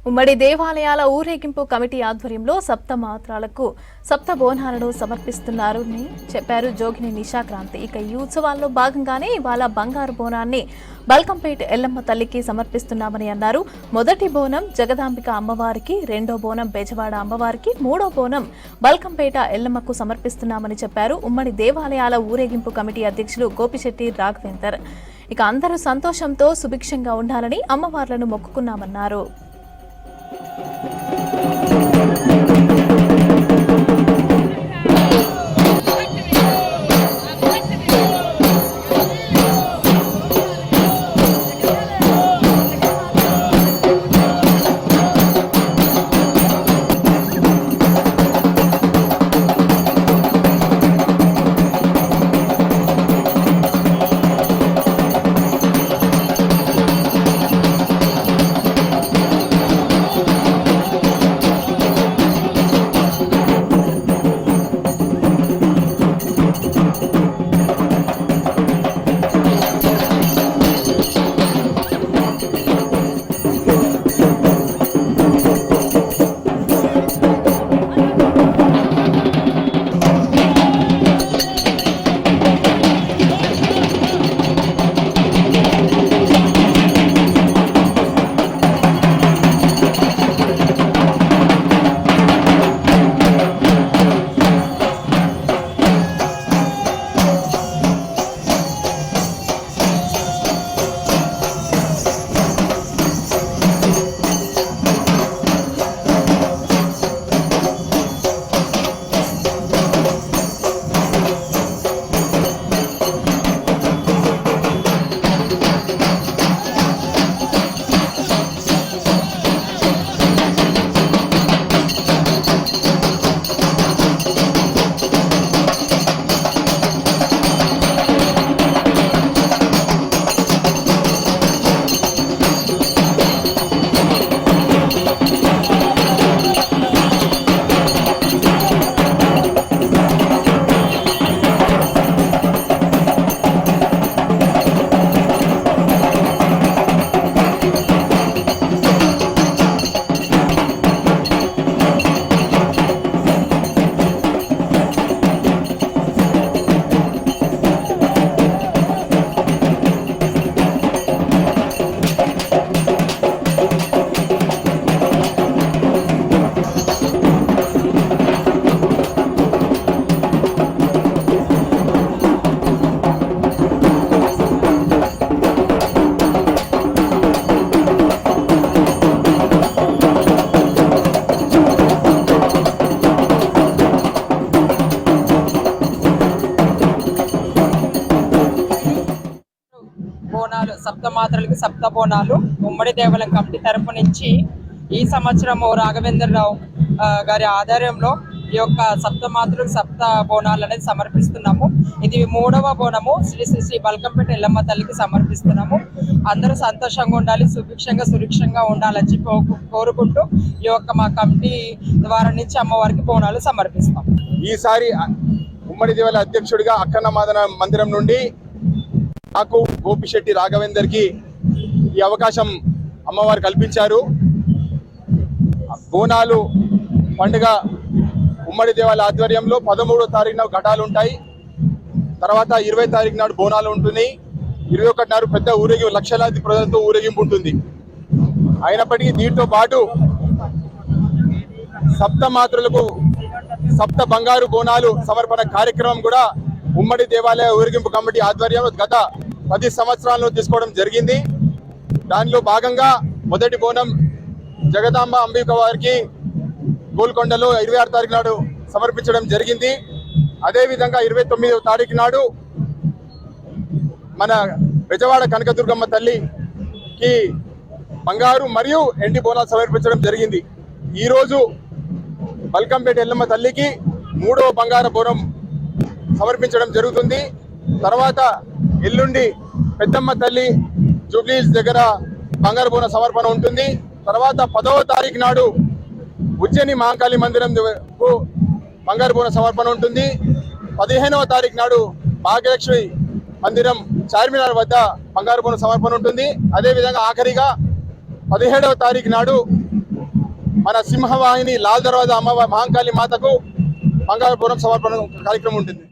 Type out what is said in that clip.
ఉమ్మడి దేవాలయాల ఊరేగింపు కమిటీ ఆధ్వర్యంలో సప్తమాత్రాలకు సప్త బోనాలను సమర్పిస్తున్నారని చెప్పారు జోగిని నిషాక్రాంతి. ఇక ఈ ఉత్సవాల్లో భాగంగానే ఇవాళ బంగారు బోనాన్ని బల్కంపేట ఎల్లమ్మ తల్లికి సమర్పిస్తున్నామని అన్నారు. మొదటి బోనం జగదాంబిక అమ్మవారికి, రెండో బోనం బెజవాడ అమ్మవారికి, మూడో బోనం బల్కంపేట ఎల్లమ్మకు సమర్పిస్తున్నామని చెప్పారు. ఉమ్మడి దేవాలయాల ఊరేగింపు కమిటీ అధ్యక్షులు గోపిశెట్టి రాఘవేందర్. ఇక అందరూ సంతోషంతో సుభిక్షంగా ఉండాలని అమ్మవార్లను మొక్కుకున్నామన్నారు. బోనాలు సప్తమాత్రలకి సప్త బోనాలు ఉమ్మడి దేవాలయం కమిటీ తరపు నుంచి ఈ సంవత్సరము రాఘవేంద్రరావు గారి ఆధ్వర్యంలో ఈ యొక్క సప్తమాత్రలకు సప్త బోనాలు అనేది సమర్పిస్తున్నాము. ఇది 3వ బోనము శ్రీ శ్రీ శ్రీ బల్కంపేట ఎల్లమ్మ తల్లికి సమర్పిస్తున్నాము. అందరూ సంతోషంగా ఉండాలి, సుభిక్షంగా సురక్షంగా ఉండాలని చెప్పి కోరుకుంటూ ఈ యొక్క మా కమిటీ ద్వారా నుంచి అమ్మవారికి బోనాలు సమర్పిస్తాం. ఈసారి ఉమ్మడి దేవాలయ అధ్యక్షుడిగా అక్కన్న మాదన మందిరం నుండి నాకు గోపిశెట్టి రాఘవేందర్ కి ఈ అవకాశం అమ్మవారు కల్పించారు. బోనాలు పండుగ ఉమ్మడి దేవాలయ ఆధ్వర్యంలో 13వ తారీఖున ఘటాలు ఉంటాయి. తర్వాత 20వ తారీఖు నాడు బోనాలు ఉంటుంది. 21 నాడు పెద్ద ఊరేగింపు, లక్షలాది ప్రజలతో ఊరేగింపు ఉంటుంది. అయినప్పటికీ దీంతో పాటు సప్తమాత్రులకు సప్త బంగారు బోనాలు సమర్పణ కార్యక్రమం కూడా ఉమ్మడి దేవాలయ ఊరేగింపు కమిటీ ఆధ్వర్యంలో గత 10 సంవత్సరాల్లో తీసుకోవడం జరిగింది. దానిలో భాగంగా మొదటి బోనం జగదాంబ అంబిక వారికి గోల్కొండలో 26వ తారీఖు నాడు సమర్పించడం జరిగింది. అదేవిధంగా 29వ తారీఖు నాడు మన బెజవాడ కనకదుర్గమ్మ తల్లికి బంగారు మరియు ఎండి బోనాలు సమర్పించడం జరిగింది. ఈరోజు బల్కంపేట ఎల్లమ్మ తల్లికి 3వ బంగారు బోనం సమర్పించడం జరుగుతుంది. తర్వాత ఎల్లుండి పెద్దమ్మ తల్లి జూబ్లీహిల్స్ దగ్గర బంగారు బోనం సమర్పణ ఉంటుంది. తర్వాత 10వ తారీఖు నాడు ఉజ్జయిని మహాకాళి మందిరం బంగారు బోనం సమర్పణ ఉంటుంది. 15వ తారీఖు నాడు భాగ్యలక్ష్మి మందిరం చార్మినార్ వద్ద బంగారు బోనం సమర్పణ ఉంటుంది. అదేవిధంగా ఆఖరిగా 17వ తారీఖు నాడు మన సింహవాహిని లాల్ దర్వాజా అమ్మవారి మహాంకాళి మాతకు బంగారు బోనం సమర్పణ కార్యక్రమం ఉంటుంది.